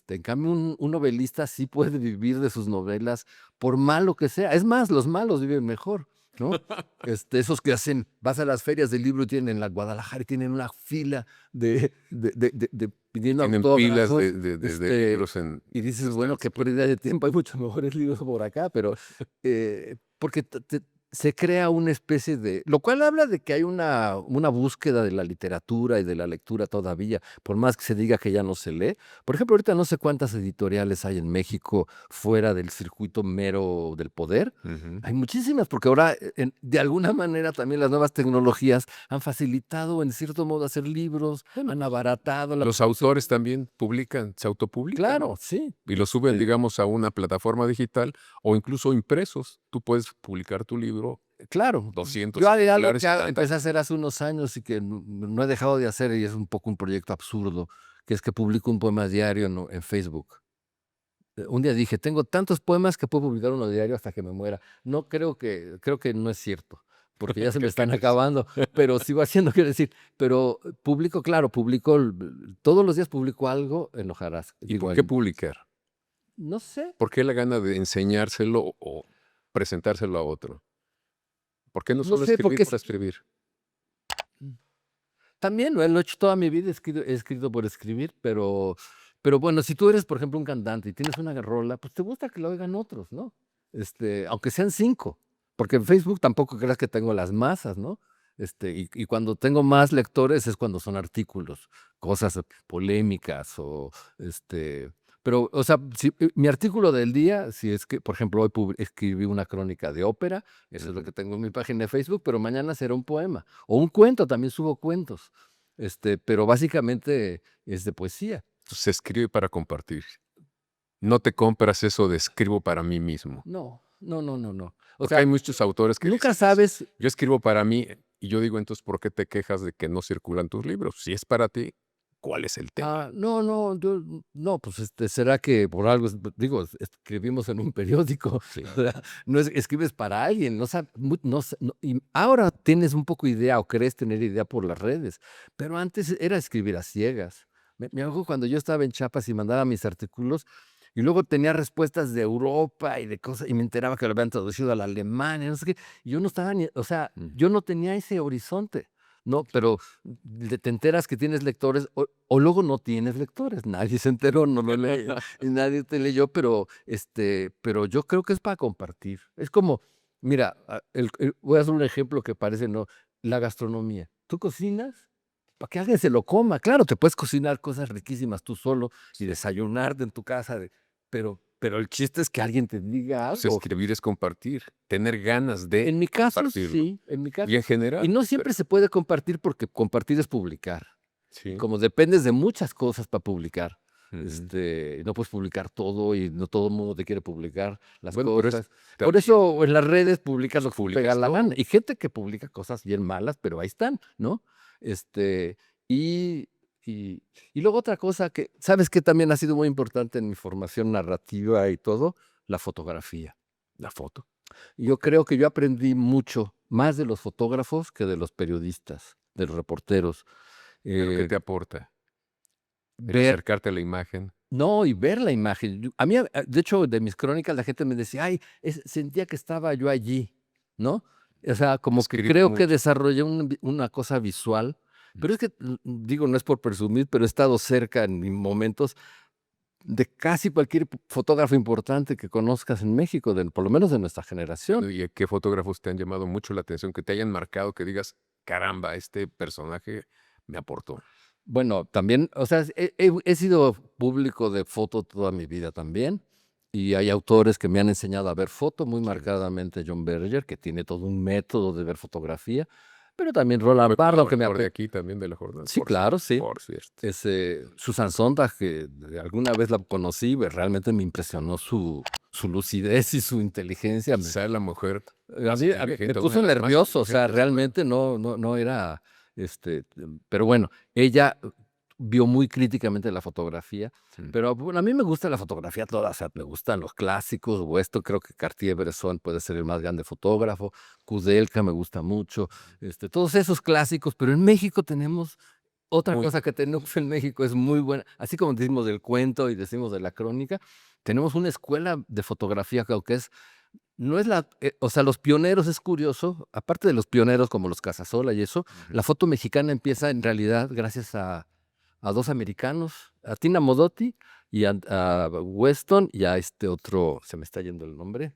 En cambio, un novelista sí puede vivir de sus novelas por malo que sea. Es más, los malos viven mejor. ¿no? Esos que hacen, vas a las ferias del libro y tienen en la Guadalajara y tienen una fila pidiendo Tienen pilas autógrafos, de libros en y dices, las bueno, qué esquinas. pérdida de tiempo, hay muchos mejores libros por acá, pero porque se crea una especie de, lo cual habla de que hay una búsqueda de la literatura y de la lectura todavía, por más que se diga que ya no se lee. Por ejemplo, ahorita no sé cuántas editoriales hay en México fuera del circuito mero del poder. Ujú. Hay muchísimas, porque ahora de alguna manera también las nuevas tecnologías han facilitado en cierto modo hacer libros, Bueno, han abaratado la los producción. autores también publican, se autopublican, Claro, ¿no? sí. Y los suben, Eh, digamos, a una plataforma digital o incluso impresos. Tú puedes publicar tu libro, Claro. 200 Yo hay algo ejemplares que y tan, empecé a hacer hace unos años y que no he dejado de hacer, y es un poco un proyecto absurdo, que es que publico un poema diario en Facebook. Un día dije, tengo tantos poemas que puedo publicar uno diario hasta que me muera. No creo que no es cierto, porque ya se me ¿Qué están crees? acabando, pero sigo haciendo, quiero decir, pero publico, claro, todos los días publico algo en Hojarasca. ¿Y por Digo, qué publicar? no sé, ¿Por qué la gana de enseñárselo o presentárselo a otro? ¿Por qué no no solo sé, escribir porque por escribir? también lo he hecho toda mi vida, he escrito por escribir, pero bueno, si tú eres, por ejemplo, un cantante y tienes una rola, pues te gusta que lo oigan otros, ¿no? Aunque sean 5, porque en Facebook tampoco creas que tengo las masas, ¿no? Y cuando tengo más lectores es cuando son artículos, cosas polémicas o, pero, o sea, mi artículo del día, si es que, por ejemplo, hoy escribí una crónica de ópera, eso es lo Ujú. que tengo en mi página de Facebook, pero mañana será un poema. O un cuento, también subo cuentos. Pero básicamente es de poesía. Se escribe para compartir. No te compras eso de escribo para mí mismo. No, no, no, no, no. O Porque hay sea, muchos autores que nunca dicen eso. sabes. Yo escribo para mí y yo digo, entonces, ¿por qué te quejas de que no circulan tus libros? Si es para ti, ¿cuál es el tema? No, no, no, pues será que por algo, digo, escribimos en un periódico, Sí. o sea, no escribes para alguien, no sabes, y ahora tienes un poco idea o crees tener idea por las redes, pero antes era escribir a ciegas. Me acuerdo cuando yo estaba en Chiapas y mandaba mis artículos y luego tenía respuestas de Europa y de cosas, y me enteraba que lo habían traducido al alemán, y no sé qué, y yo no estaba ni, o sea, Mm. yo no tenía ese horizonte. No, pero te enteras que tienes lectores o luego no tienes lectores. Nadie se enteró, no lo lee, y nadie te leyó, pero yo creo que es para compartir. Es como, mira, voy a hacer un ejemplo que parece no, la gastronomía. ¿Tú cocinas? Para que alguien se lo coma. Claro, te puedes cocinar cosas riquísimas tú solo y Sí. desayunarte en tu casa, pero el chiste es que alguien te diga Pues algo. escribir es compartir, tener ganas de En mi caso, compartirlo. sí, en mi caso. Y en Y general, no pero siempre se puede compartir porque compartir es publicar. Y sí. como dependes de muchas cosas para publicar, Ujú. no puedes publicar todo y no todo el mundo te quiere publicar las Bueno, pero es cosas. Por también eso en las redes publicas lo que te pega publicas la todo. gana. Y gente que publica cosas bien malas, pero ahí están, ¿no? Y, y, y luego otra cosa que, ¿sabes qué también ha sido muy importante en mi formación narrativa y todo? La fotografía. La foto. Yo creo que yo aprendí mucho más de los fotógrafos que de los periodistas, de los reporteros. Pero ¿qué Eh, te aporta? El ver, acercarte a la imagen. no, y ver la imagen. A mí, de hecho, de mis crónicas la gente me decía, ay, sentía que estaba yo allí, ¿no? O sea, como que Escribes creo que mucho. desarrollé una cosa visual, pero es que, digo, no es por presumir, pero he estado cerca en momentos de casi cualquier fotógrafo importante que conozcas en México, por lo menos de nuestra generación. Bueno, ¿y qué fotógrafos te han llamado mucho la atención, que te hayan marcado, que digas, caramba, este personaje me aportó? Bueno, también, o sea, he sido público de foto toda mi vida también, y hay autores que me han enseñado a ver foto, muy Sí. marcadamente John Berger, que tiene todo un método de ver fotografía, pero también Roland Fue Barthes, que me colaborador de aquí también de la jornada, sí, claro, sí. por cierto. Susan Sontag, que alguna vez la conocí, realmente me impresionó su lucidez y su inteligencia. Quizá la mujer A mí me inteligente, una puso de las más nervioso, o sea, inteligentes, bueno, realmente no era, pero bueno, ella vio muy críticamente la fotografía, mm, pero bueno, a mí me gusta la fotografía toda, o sea, me gustan los clásicos, o esto, creo que Cartier-Bresson puede ser el más grande fotógrafo, Kudelka me gusta mucho, todos esos clásicos, pero en México tenemos otra muy cosa que tenemos en México, es muy buena, así como decimos del cuento y decimos de la crónica, tenemos una escuela de fotografía, creo que es No es o sea, los pioneros es curioso, aparte de los pioneros como los Casasola y eso, la foto mexicana empieza en realidad gracias a dos americanos, a Tina Modotti y a Weston y a este otro, se me está yendo el nombre,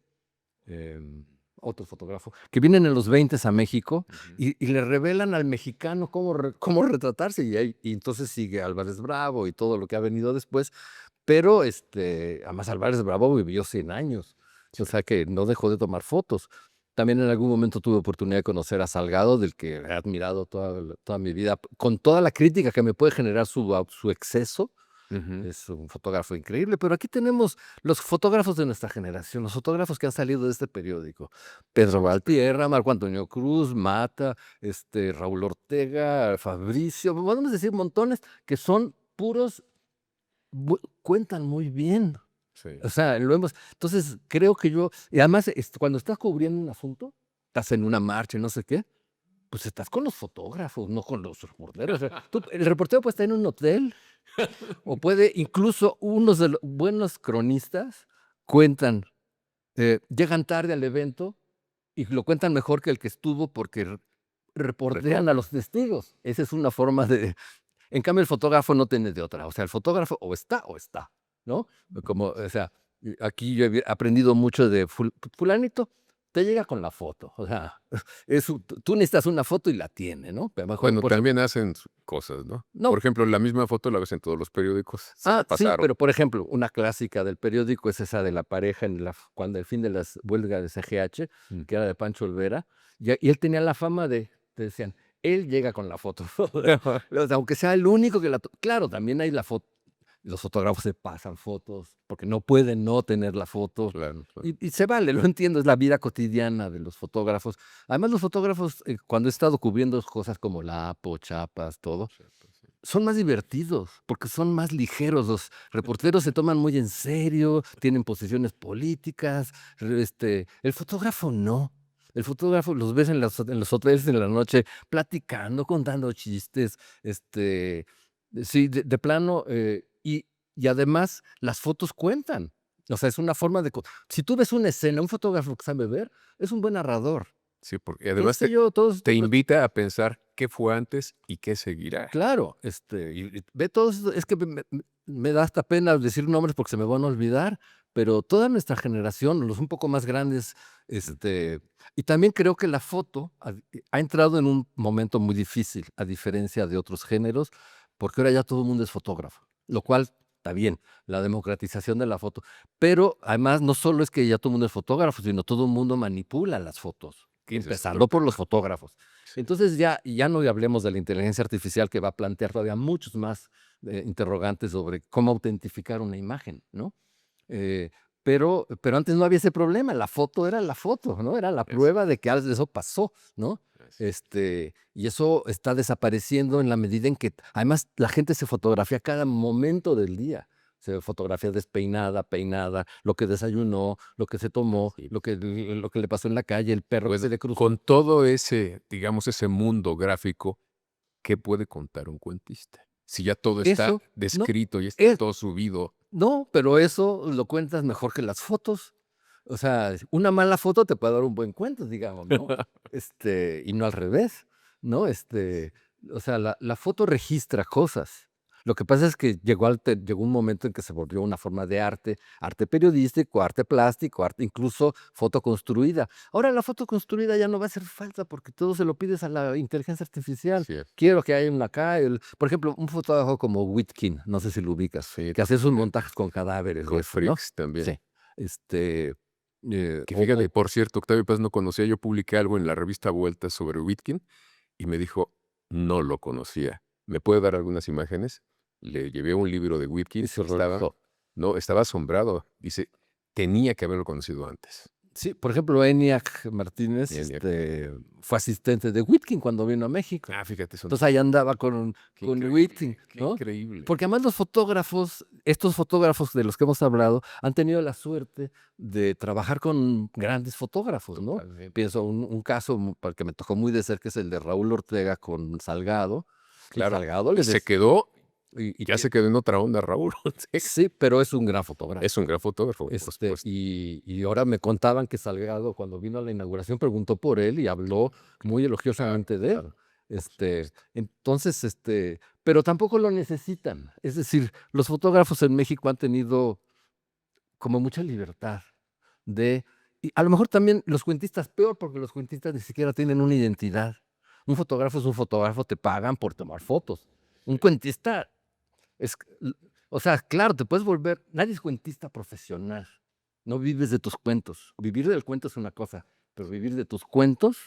otro fotógrafo, que vienen en los 20 a México y le revelan al mexicano cómo retratarse y entonces sigue Álvarez Bravo y todo lo que ha venido después, pero además Álvarez Bravo vivió 100 años, o sea que no dejó de tomar fotos. También en algún momento tuve oportunidad de conocer a Salgado, del que he admirado toda mi vida, con toda la crítica que me puede generar su exceso. Es un fotógrafo increíble, pero aquí tenemos los fotógrafos de nuestra generación, los fotógrafos que han salido de este periódico. Pedro Valtierra, Marco Antonio Cruz, Mata, Raúl Ortega, Fabricio, podemos decir montones que son puros, cuentan muy bien. Sí. O sea, entonces creo que y además cuando estás cubriendo un asunto, estás en una marcha y no sé qué, pues estás con los fotógrafos, no con los reporteros. O sea, el reportero puede estar en un hotel o puede, incluso unos de los buenos cronistas cuentan, llegan tarde al evento y lo cuentan mejor que el que estuvo porque reportean a los testigos. Esa es una forma de... En cambio, el fotógrafo no tiene de otra. O sea, el fotógrafo o está, ¿no? Como, o sea, aquí yo he aprendido mucho de fulanito, te llega con la foto. O sea, tú necesitas una foto y la tiene, ¿no? Pero mejor, Bueno, también hacen cosas, ¿no? no. Por ejemplo, la misma foto la ves en todos los periódicos. Se Sí, pasaron. pero por ejemplo, una clásica del periódico es esa de la pareja cuando el fin de las huelgas de CGH, que era de Pancho Olvera, y él tenía la fama te decían, él llega con la foto. O sea, aunque sea el único que claro, también hay la foto, los fotógrafos se pasan fotos, porque no pueden no tener la foto. Claro, claro. Y se vale, lo entiendo, es la vida cotidiana de los fotógrafos. Además, los fotógrafos, cuando he estado cubriendo cosas como la APO, Chiapas, todo, son más divertidos, porque son más ligeros. Los reporteros se toman muy en serio, tienen posiciones políticas. El fotógrafo no. El fotógrafo los ves en los hoteles en la noche platicando, contando chistes, sí, de plano, y además las fotos cuentan. O sea, es una forma de... Si tú ves una escena, un fotógrafo que sabe ver, es un buen narrador. Sí, porque además te invita a pensar qué fue antes y qué seguirá. Claro, y ve todos, es que me da hasta pena decir nombres porque se me van a olvidar, pero toda nuestra generación, los un poco más grandes, y también creo que la foto ha entrado en un momento muy difícil, a diferencia de otros géneros, porque ahora ya todo el mundo es fotógrafo, lo cual está bien, la democratización de la foto, pero además no solo es que ya todo el mundo es fotógrafo, sino todo el mundo manipula las fotos, empezando por los fotógrafos. Entonces ya no hablemos de la inteligencia artificial que va a plantear todavía muchos más interrogantes sobre cómo autentificar una imagen, ¿no? Pero antes no había ese problema, la foto era la foto, ¿no? Era la prueba de que eso pasó, ¿no? Y eso está desapareciendo en la medida en que, además, la gente se fotografía a cada momento del día. Se fotografía despeinada, peinada, lo que desayunó, lo que se tomó, lo que le pasó en la calle, el perro que se le cruzó. Con todo ese, digamos, ese mundo gráfico, ¿qué puede contar un cuentista? Si ya todo está descrito y está todo subido. No, pero eso lo cuentas mejor que las fotos. O sea, una mala foto te puede dar un buen cuento, digamos, ¿no? Y no al revés, ¿no? O sea, la foto registra cosas. Lo que pasa es que llegó un momento en que se volvió una forma de arte periodístico, arte plástico, arte incluso foto construida. Ahora la foto construida ya no va a hacer falta porque todo se lo pides a la inteligencia artificial. Quiero que haya una acá. Por ejemplo, un fotógrafo como Witkin, no sé si lo ubicas, que hace sus montajes con cadáveres. Con freaks también. Sí. Que fíjate, por cierto, Octavio Paz no conocía, yo publiqué algo en la revista Vueltas sobre Witkin y me dijo, no lo conocía. ¿Me puede dar algunas imágenes? Le llevé un libro de Witkin, estaba asombrado. Dice, tenía que haberlo conocido antes. Sí, por ejemplo, ENIAC Martínez fue asistente de Witkin cuando vino a México. Fíjate. Entonces ahí andaba con Witkin, ¿no? Qué increíble. Porque además los fotógrafos, estos fotógrafos de los que hemos hablado, han tenido la suerte de trabajar con grandes fotógrafos, ¿no? Pienso un caso que me tocó muy de cerca, es el de Raúl Ortega con Salgado. Claro, Salgado se quedó Ya se quedó en otra onda, Raúl. Sí, pero es un gran fotógrafo. Es un gran fotógrafo, por supuesto. Y ahora me contaban que Salgado, cuando vino a la inauguración, preguntó por él y habló muy elogiosamente de él. Entonces, pero tampoco lo necesitan. Es decir, los fotógrafos en México han tenido como mucha libertad y a lo mejor también los cuentistas peor, porque los cuentistas ni siquiera tienen una identidad. Un fotógrafo es un fotógrafo, te pagan por tomar fotos. Un cuentista es, o sea, claro, te puedes volver, nadie es cuentista profesional. No vives de tus cuentos. Vivir del cuento es una cosa, pero vivir de tus cuentos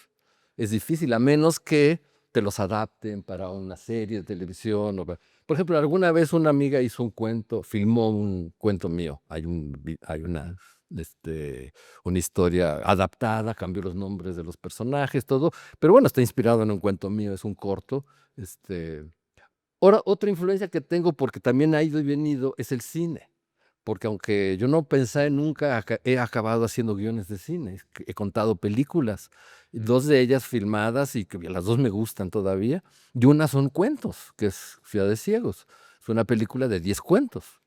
es difícil, a menos que te los adapten para una serie de televisión. Por ejemplo, alguna vez una amiga hizo un cuento, filmó un cuento mío. Hay una historia adaptada, cambió los nombres de los personajes, todo. Pero bueno, está inspirado en un cuento mío, es un corto. Ahora, otra influencia que tengo, porque también ha ido y venido, es el cine. Porque aunque yo no pensé nunca, he acabado haciendo guiones de cine. He contado películas, 2 de ellas filmadas y que las 2 me gustan todavía. Y una son cuentos, que es Ciudad de Ciegos. Es una película de 10 cuentos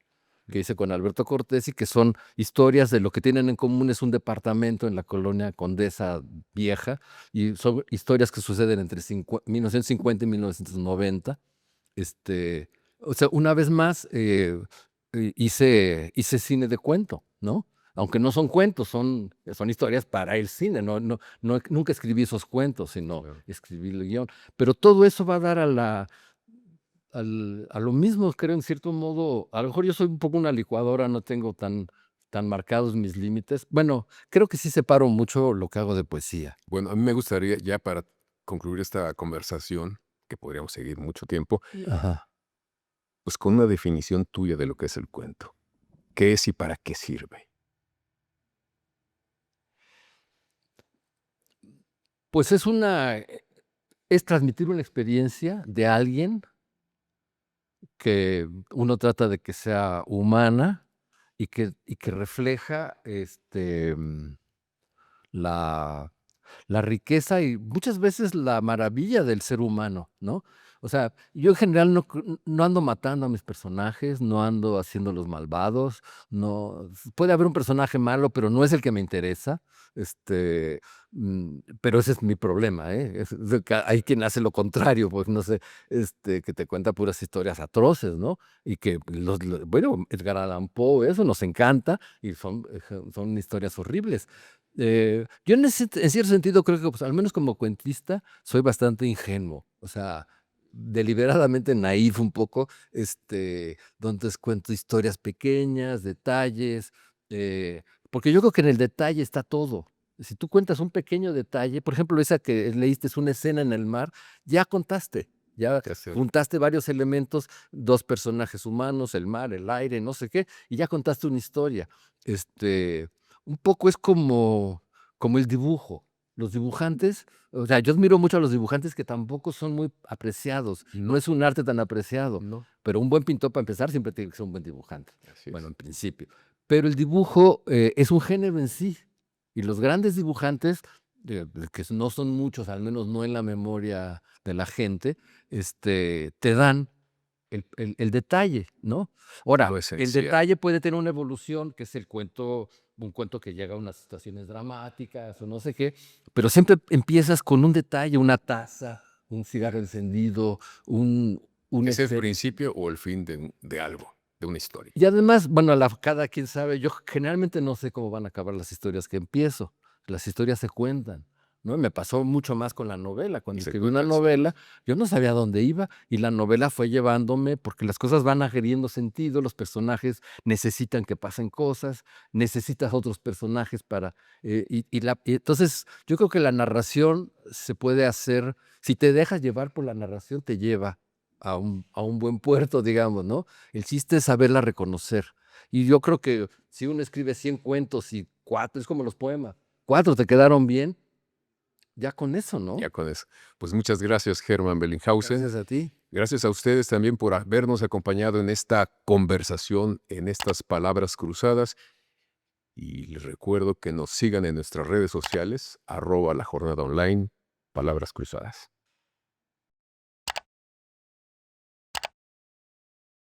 que hice con Alberto Cortés y que son historias de lo que tienen en común. Es un departamento en la colonia Condesa Vieja y son historias que suceden entre 1950 y 1990. O sea, una vez más, hice cine de cuento, ¿no? Aunque no son cuentos, son historias para el cine. Nunca escribí esos cuentos, sino Claro. escribí el guión. Pero todo eso va a dar a lo mismo, creo, en cierto modo. A lo mejor yo soy un poco una licuadora, no tengo tan marcados mis límites. Bueno, creo que sí separo mucho lo que hago de poesía. Bueno, a mí me gustaría, ya para concluir esta conversación, que podríamos seguir mucho tiempo, Ajá. pues con una definición tuya de lo que es el cuento. ¿Qué es y para qué sirve? Pues es transmitir una experiencia de alguien que uno trata de que sea humana y que refleja la, la riqueza y muchas veces la maravilla del ser humano, ¿no? O sea, yo en general no ando matando a mis personajes, no ando haciéndolos malvados, no, puede haber un personaje malo, pero no es el que me interesa, pero ese es mi problema, ¿eh? Hay quien hace lo contrario, pues no sé, que te cuenta puras historias atroces, ¿no? Y que, bueno, Edgar Allan Poe, eso nos encanta y son historias horribles. Yo en cierto sentido creo que, pues, al menos como cuentista, soy bastante ingenuo, o sea, deliberadamente naif un poco, donde cuento historias pequeñas, detalles, porque yo creo que en el detalle está todo. Si tú cuentas un pequeño detalle, por ejemplo, esa que leíste es una escena en el mar, ya contaste, ya Ya sé. juntaste varios elementos, 2 personajes humanos, el mar, el aire, no sé qué, y ya contaste una historia. Un poco es como el dibujo. Los dibujantes, o sea, yo admiro mucho a los dibujantes que tampoco son muy apreciados. No es un arte tan apreciado, No, pero un buen pintor, para empezar, siempre tiene que ser un buen dibujante. así Bueno, es. en principio. Pero el dibujo es un género en sí. Y los grandes dibujantes, que no son muchos, al menos no en la memoria de la gente, te dan el detalle, ¿no? Ahora, Lo el esencial. detalle puede tener una evolución, que es un cuento que llega a unas situaciones dramáticas o no sé qué, pero siempre empiezas con un detalle, una taza, un cigarro encendido, un ¿Es el efecto. principio o el fin de algo, de una historia? Y además, bueno, cada quien sabe, yo generalmente no sé cómo van a acabar las historias que empiezo. Las historias se cuentan, ¿no? Me pasó mucho más con la novela. Cuando Se escribí una cuenta así. novela, yo no sabía a dónde iba y la novela fue llevándome porque las cosas van adquiriendo sentido, los personajes necesitan que pasen cosas, necesitas otros personajes para... y entonces, yo creo que la narración se puede hacer, si te dejas llevar por la narración, te lleva a un buen puerto, digamos, ¿no? El chiste es saberla reconocer. Y yo creo que si uno escribe 100 cuentos y 4, es como los poemas, 4 te quedaron bien, ya con eso, ¿no? Ya con eso. Pues muchas gracias, Germán Bellinghausen. Gracias a ti. Gracias a ustedes también por habernos acompañado en esta conversación, en estas palabras cruzadas. Y les recuerdo que nos sigan en nuestras redes sociales, @La Jornada Online, Palabras Cruzadas.